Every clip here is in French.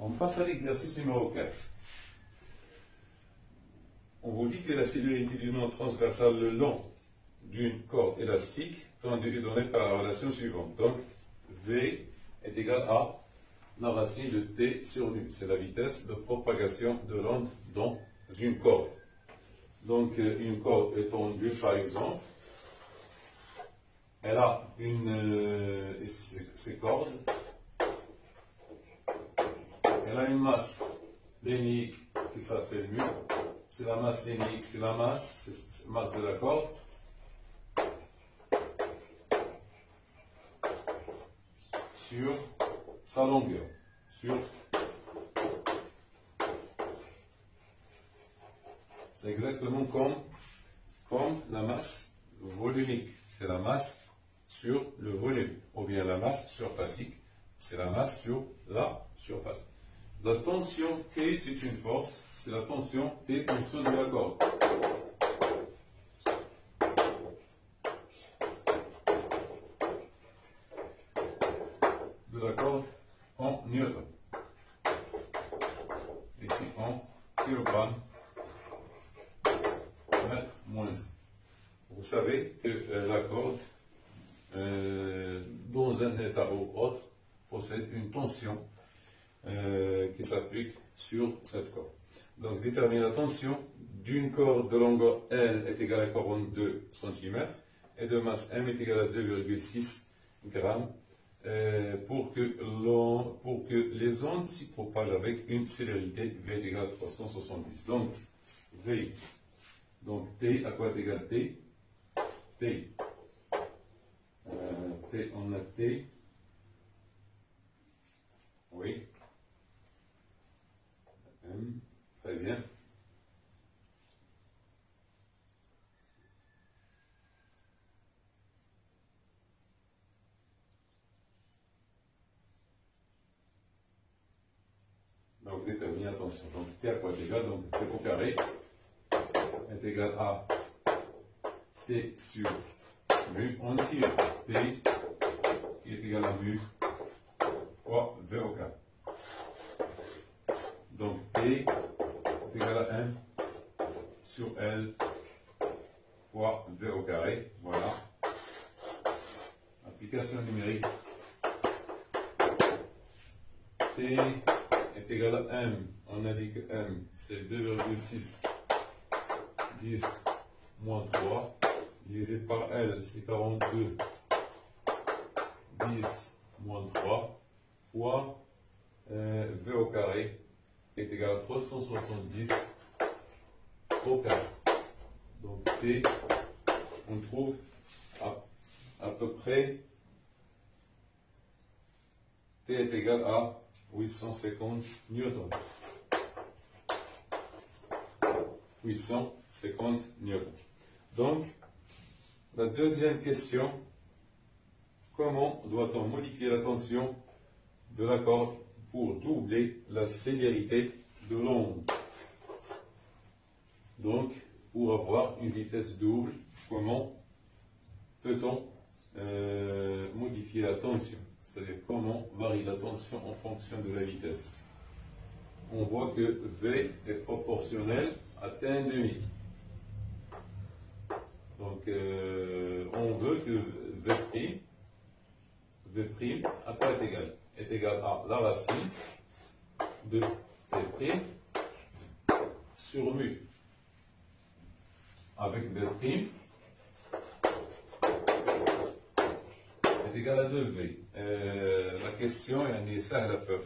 On passe à l'exercice numéro 4. On vous dit que la cellulité du nœud transversal le long d'une corde élastique tendue est donnée par la relation suivante. Donc, V est égal à la racine de T sur nu. C'est la vitesse de propagation de l'onde dans une corde. Donc, une corde est tendue, par exemple. Elle a ces cordes. Elle a une masse lénique qui s'appelle mu. C'est la masse lénique, c'est la masse de la corde. Sur sa longueur. C'est exactement comme la masse volumique. C'est la masse sur le volume. Ou bien la masse surfacique. C'est la masse sur la surface. La tension T, c'est une force. C'est la tension T en dessous de la corde. De la corde en newton. Ici en kilogrammes mètre moins 1. Vous savez que la corde, dans un état ou autre, possède une tension qui s'applique sur cette corde. Donc, déterminer la tension d'une corde de longueur L est égale à 42 cm et de masse M est égale à 2,6 grammes pour que les ondes s'y propagent avec une célérité V est égale à 370. Donc, V. Donc, T, à quoi est égal T? T. T, on a T. Oui. M. Très bien. Donc, déterminer la tension. Donc, T à quoi est égal? Donc, T au carré est égal à T sur mu. On tire T qui est égal à mu fois V au carré. Donc, T est égal à 1 sur L fois V au carré. Voilà. Application numérique. T est égal à M. On a dit que M, c'est 2,6 10 moins 3 divisé par L, c'est 42 10 moins 3 fois V au carré est égal à 370 au carré. Donc T, on trouve à peu près, T est égal à 850 newtons. 850 newtons. Donc, la deuxième question, comment doit-on modifier la tension de la corde pour doubler la célérité de l'onde? Donc, pour avoir une vitesse double, comment peut-on modifier la tension? C'est-à-dire comment varie la tension en fonction de la vitesse. On voit que V est proportionnel à T1,5. Donc, on veut que V' à quoi est égal? Est égal à la racine de T' sur mu. Avec V' est égal à 2V. La question est simple,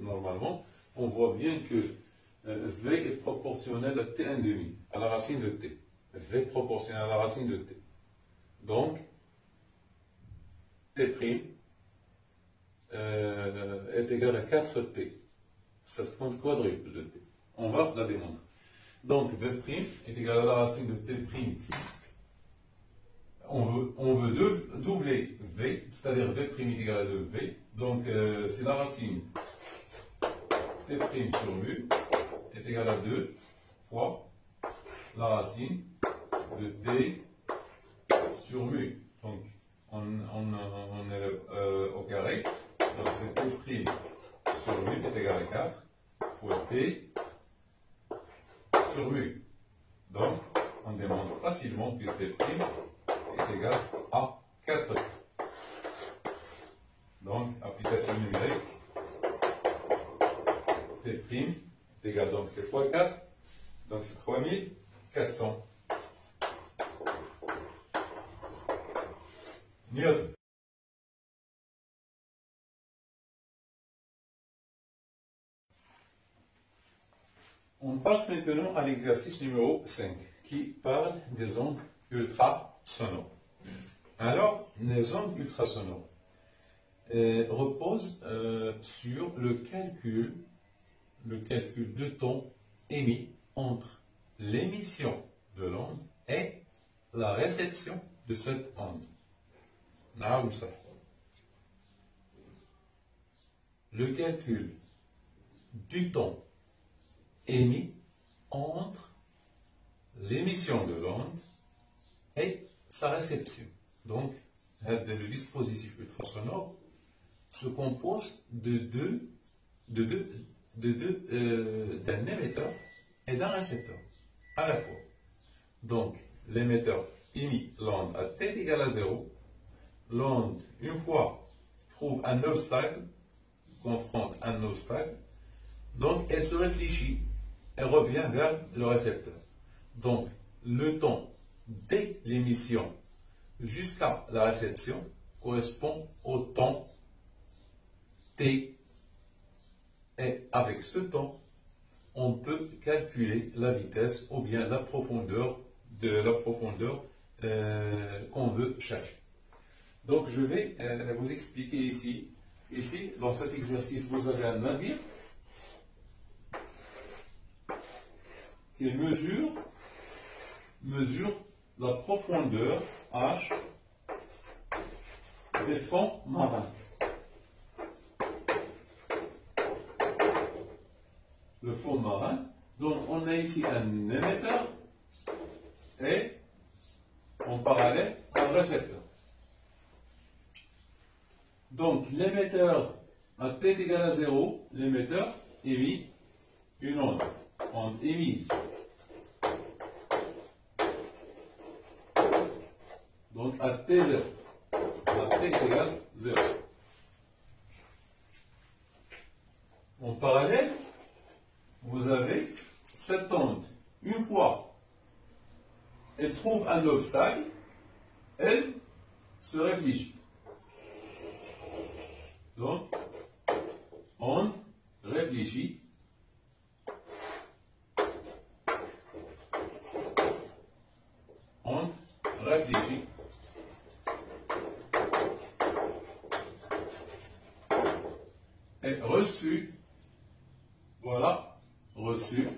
normalement. On voit bien que V est proportionnel à T1,5, à la racine de T. V est proportionnel à la racine de T. Donc, T' est égal à 4T. Ça se compte quadruple de T. On va la démontrer. Donc, V' est égal à la racine de T'. On veut doubler V, c'est-à-dire V' est égal à 2V. Donc, c'est la racine T' sur mu est égal à 2 fois la racine de T sur mu. Donc, on est au carré. Donc, c'est T' sur mu est égal à 4 fois T sur mu. Donc, on démontre facilement que T' est égal à 4. Donc, application numérique, T' est égal, donc c'est fois 4, donc c'est 3400 newtons. On passe maintenant à l'exercice numéro 5 qui parle des ondes ultrasonores. Alors, les ondes ultrasonores reposent sur le calcul de temps émis entre l'émission de l'onde et la réception de cette onde. Le calcul du temps émis entre l'émission de l'onde et sa réception. Donc, le dispositif ultrasonore se compose d'un émetteur et d'un récepteur à la fois. Donc, l'émetteur émet l'onde à t égale à 0. L'onde, une fois, trouve un obstacle, confronte un obstacle, donc elle se réfléchit et revient vers le récepteur. Donc, le temps dès l'émission jusqu'à la réception correspond au temps t. Et avec ce temps, on peut calculer la vitesse ou bien la profondeur qu'on veut chercher. Donc, je vais vous expliquer ici. Ici, dans cet exercice, vous avez un navire qui mesure la profondeur H des fonds marins. Le fond marin, donc on a ici un émetteur et en parallèle un récepteur. Donc l'émetteur à t égale à 0, l'émetteur émet une onde émise. Donc à t0, à t égale 0. En parallèle, vous avez cette onde. Une fois elle trouve un obstacle, elle se réfléchit. Donc, onde réfléchit. Onde réfléchit. Et reçu. Voilà. Reçu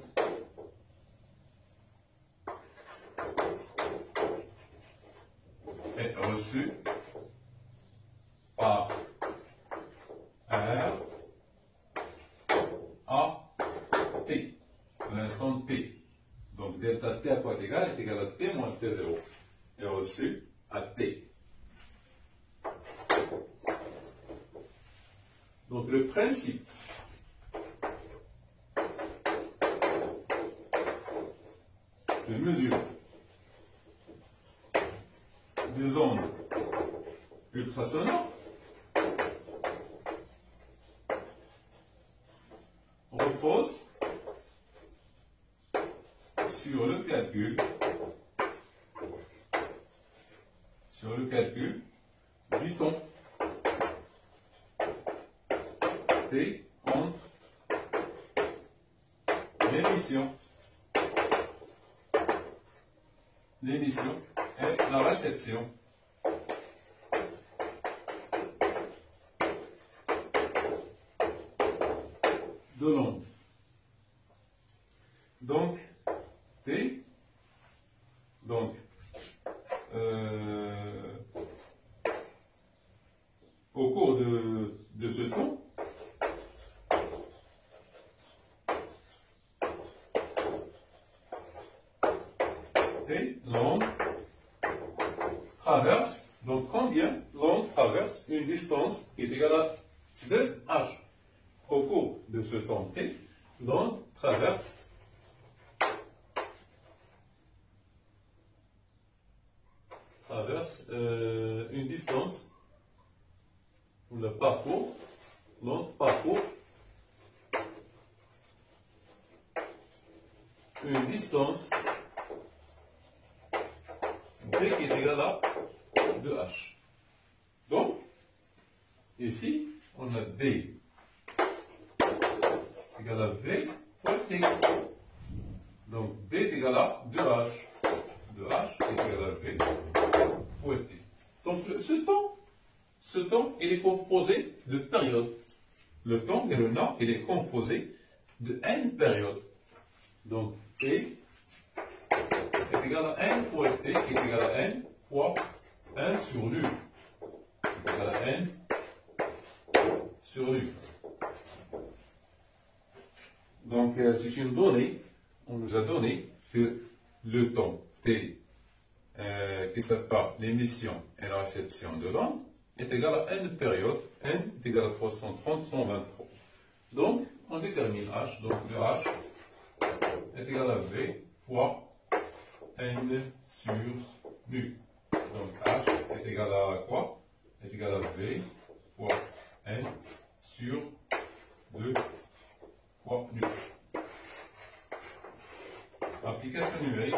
et reçu par R à T, l'instant T. Donc delta T à quoi est égal à T moins T0 et reçu à T. Donc le principe de mesure des ondes ultrasonores repose sur le calcul du temps T entre l'émission et la réception de l'onde. Donc, T, au cours de ce temps, T, l'onde traverse, donc combien l'onde traverse une distance qui est égale à 2h. au cours de ce temps t, l'onde traverse une distance, ou le parcours, l'onde parcourt une distance d qui est égale à 2h. Donc, ici, on a d égale à v fois t. Donc, d est égal à 2h. 2h est égal à v fois t. Donc, ce temps, il est composé de périodes. Le temps et le temps, il est composé de n périodes. Donc, t est égal à n fois t qui est égal à n fois 1 sur l'u. Est égal à n sur l'u. Donc, c'est une donnée. On nous a donné que le temps t qui sépare l'émission et la réception de l'onde est égal à n période. N est égal à 330, 123. Donc, on détermine h. Donc, le h est égal à v fois n sur nu. Donc, h est égal à quoi? Est égal à v fois n sur 2 fois nu. Application numérique.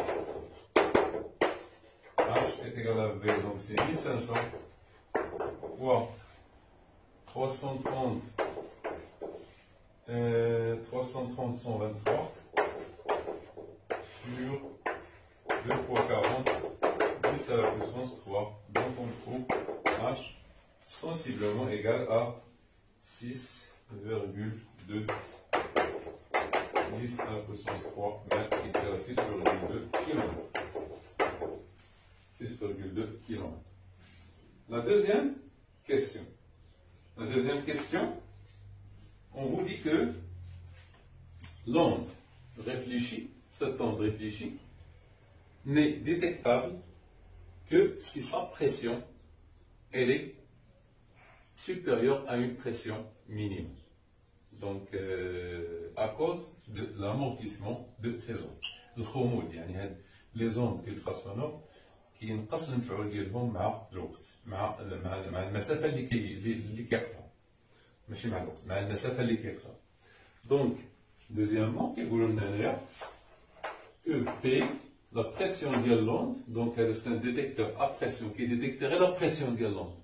H est égal à V, donc c'est 1500 fois 330, 123 sur 2 fois 40, 10 à la puissance 3. Donc on trouve H sensiblement égal à 6,2. 10 à la puissance 3 mètres qui est à 6,2 km. 6,2 km. La deuxième question. On vous dit que l'onde réfléchie, cette onde réfléchie, n'est détectable que si sa pression, elle est supérieure à une pression minime. Donc, à cause de l'amortissement de ces ondes. الخمول يعني les ondes ultrasonores كينقص المفعول ديالهم مع الوقت مع المسافه اللي كيقطعوا ماشي مع الوقت مع المسافه اللي كيقطعوا. Donc, deuxièmement, كيقولوا لنا هنايا que P, la pression de l'onde, donc c'est un détecteur à pression qui détecterait la pression de l'onde.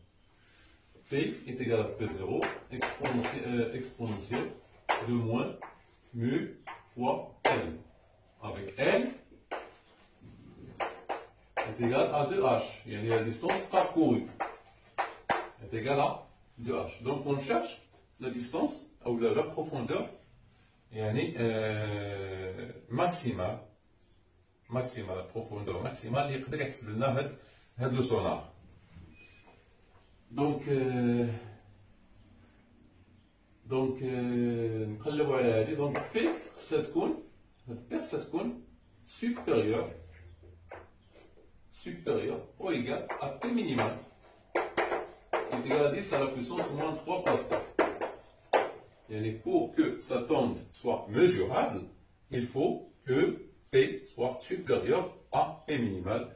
P est égal à P0 exponentielle de moins mu fois L. Avec L est égal à 2H. Et la distance parcourue est égale à 2H. Donc on cherche la distance ou la profondeur maximale. La profondeur maximale اللي يقدر يحسب لنا هاد لو سونار. نقلبوا على هذه. دونك بي خصها تكون supérieur ou égal à P minimal qui est égal à 10 à la puissance moins 3 Pascal. Et pour que cette onde soit mesurable, il faut que P soit supérieur à P minimal.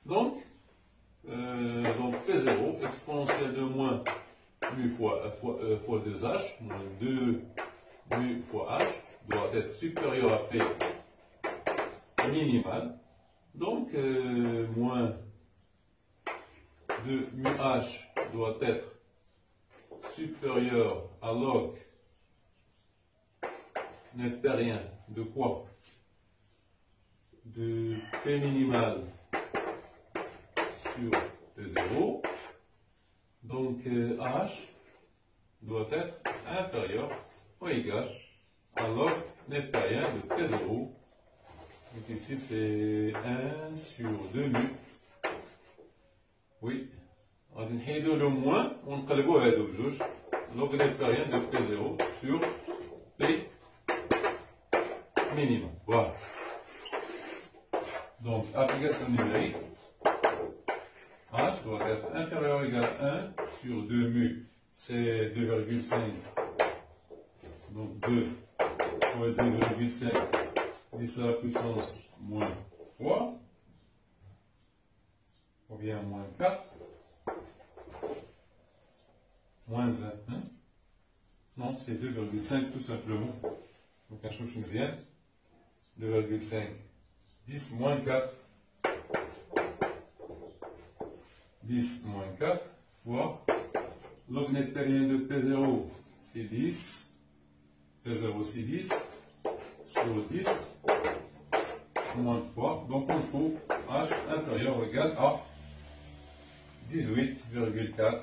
Donc P0 exponentielle de moins mu fois 2H, moins 2 mu fois H, doit être supérieur à P minimal. Donc, moins 2 mu H doit être supérieur à log nepérien de quoi? De P minimal sur P0. Donc, H doit être inférieur ou égal à log nepérien de P0. Donc ici c'est 1 sur 2 mu. Oui. On va dire le moins, on نقلبوا هادو بجوج. log nepérien de P0 sur P minimum. Voilà. Donc application numérique. H doit être inférieur ou égal à 1 sur 2 mu. C'est 2,5 Donc 2 fois 2,5 10 à la puissance moins 3, ou bien moins 4, moins 1. Hein? Non, c'est 2,5 tout simplement. Donc un chouchouzien, 2,5, 10 moins 4, 10 moins 4 fois log nectarien de P0, c'est 10, P0 c'est 10, sur 10, moins 3, donc on trouve H inférieur ou égal à 18,4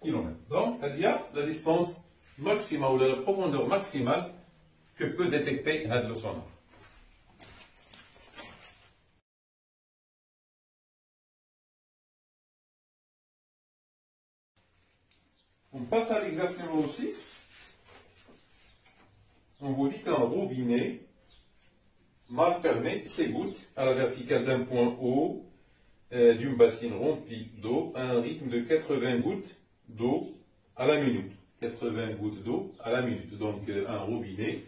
km. Donc, il y a la distance maximale ou la profondeur maximale que peut détecter le sonar. On passe à l'exercice numéro 6. On vous dit qu'un robinet mal fermé s'égoutte à la verticale d'un point haut d'une bassine remplie d'eau à un rythme de 80 gouttes d'eau à la minute. 80 gouttes d'eau à la minute. Donc un robinet,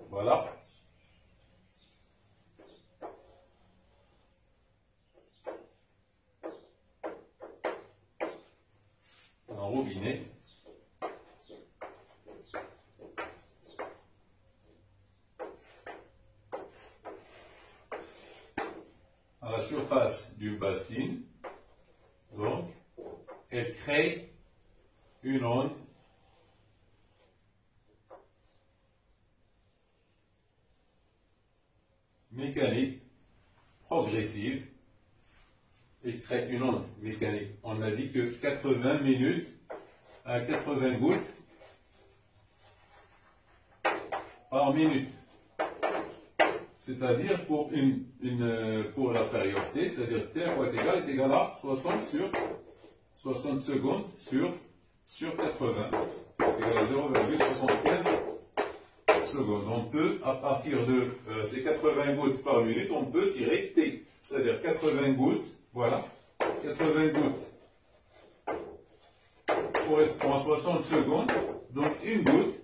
voilà. Un robinet. À la surface d'une bassine, donc, elle crée une onde mécanique progressive. Elle crée une onde mécanique. On a dit que 80 minutes à 80 gouttes par minute. C'est-à-dire pour, pour la période t, c'est-à-dire t est égal à 60 secondes sur 80, égal à 0,75 secondes. On peut, à partir de ces 80 gouttes par minute, on peut tirer t, c'est-à-dire 80 gouttes, voilà, 80 gouttes correspond à 60 secondes, donc une goutte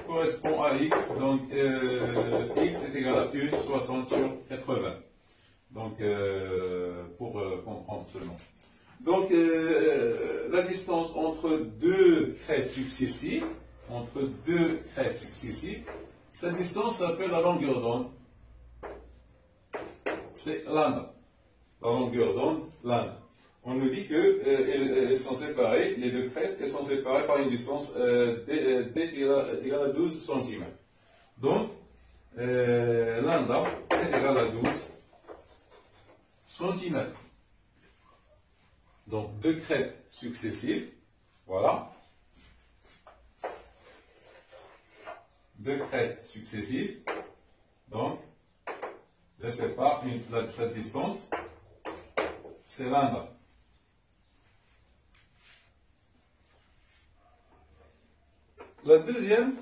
correspond à x, donc x est égal à 1, 60 sur 80. Donc, pour comprendre seulement. Donc, la distance entre deux crêtes successives, cette distance s'appelle la longueur d'onde. C'est lambda. La longueur d'onde, lambda. On nous dit qu'elles sont séparées, les deux crêtes, elles sont séparées par une distance d égale à 12 cm. Donc, lambda est égal à 12 cm. Donc, deux crêtes successives, voilà. Deux crêtes successives, donc, elles séparent cette distance, c'est lambda. La deuxième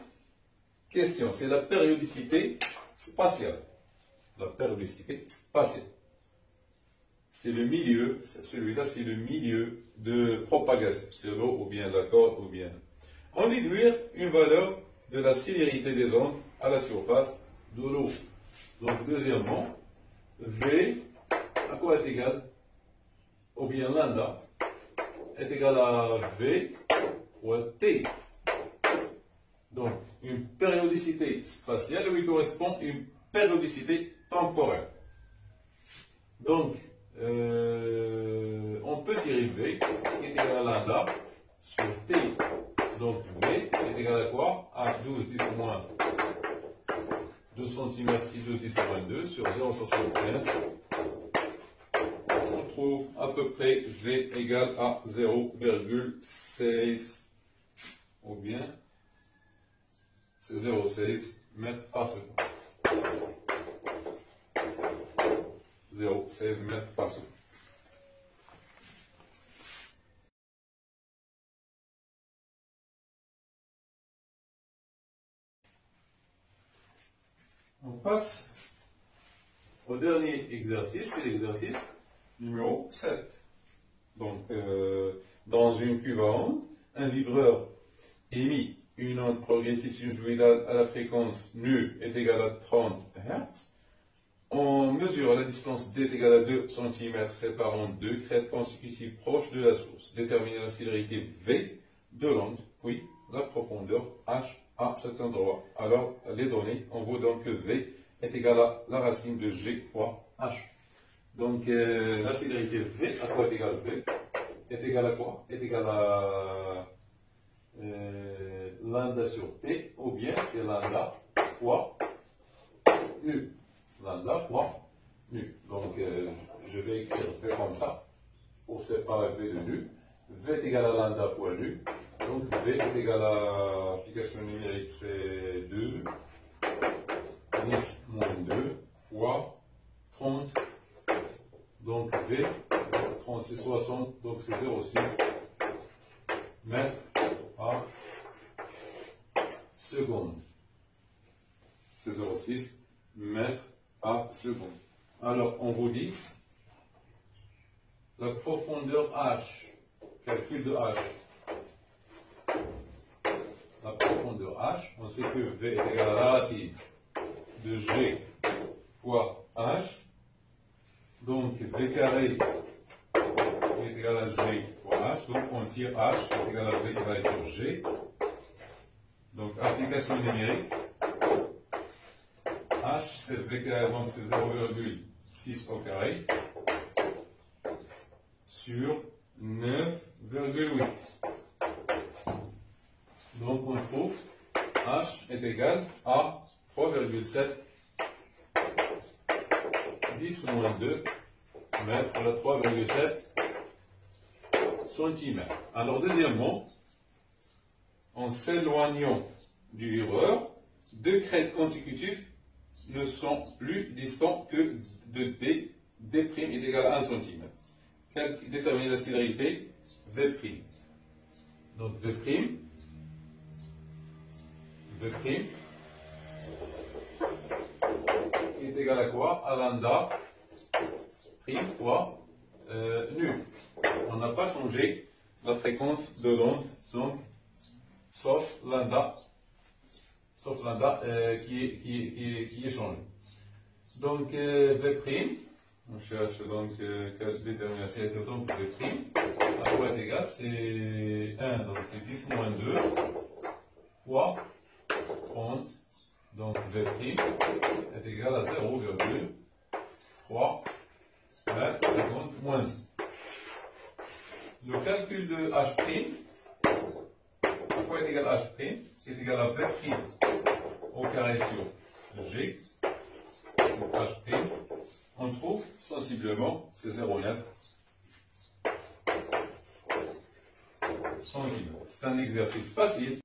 question, c'est la périodicité spatiale. La périodicité spatiale. C'est le milieu, celui-là c'est le milieu de propagation, c'est l'eau ou bien la corde ou bien. On déduire une valeur de la célérité des ondes à la surface de l'eau. Donc deuxièmement, V à quoi est égal? Ou bien lambda est égal à V ou à T. Donc, une périodicité spatiale lui correspond une périodicité temporelle. Donc, on peut tirer V qui est égal à lambda sur T. Donc, V est égal à quoi? À 12 10 moins 2 cm, 6 12 10 moins 2 sur 0,75. On trouve à peu près V égale à 0,16 ou bien c'est 0,16 mètres par seconde. 0,16 mètres par seconde. On passe au dernier exercice, c'est l'exercice numéro 7. Donc, dans une cuve à ondes, un vibreur émet une onde progressive sinusoïdale à la fréquence nu est égale à 30 Hz. On mesure la distance d est égale à 2 cm séparant deux crêtes consécutives proches de la source. Déterminer la célérité V de l'onde, puis la profondeur H à cet endroit. Alors, les données, on voit donc que V est égal à la racine de G fois H. Donc, la célérité V, à quoi est égal V? Est égal à quoi? Est égal à lambda sur T, ou bien c'est lambda fois nu. Lambda fois nu. Donc, je vais écrire V comme ça, pour séparer V de nu. V est égal à lambda fois nu. Donc, V est égal à application numérique, c'est 2, 10 moins 2 fois 30. Donc, V, 30 c'est 60, donc c'est 0,6 mètres par seconde. C'est 0,6 mètres par seconde. Alors, on vous dit la profondeur H, calcul de H. La profondeur H, on sait que V est égal à la racine de G fois H. Donc, V carré est égal à G fois H. Donc, on tire H est égal à V carré sur G. Donc, application numérique. H, c'est V carré, donc c'est 0,6 au carré sur 9,8. Donc, on trouve H est égal à 3,7 10 moins 2 mètres à 3,7 cm. Alors, deuxièmement, en s'éloignant du vibreur, deux crêtes consécutives ne sont plus distants que de D. D' est égal à 1 cm. Déterminer la célérité V'. Donc, V' est égal à quoi? À lambda prime fois nu. On n'a pas changé la fréquence de l'onde, donc sauf lambda qui est changé. Donc V', on cherche donc déterminer la célérité donc V', à quoi est égal? C'est 1, donc c'est 10 moins 2 fois 30. Donc V' est égal à 0,3 mètres seconde moins 1. Le calcul de H', à quoi est égal H'? Est égal à V' au carré sur G. Donc H', on trouve sensiblement, c'est 0,9 cm. C'est un exercice facile.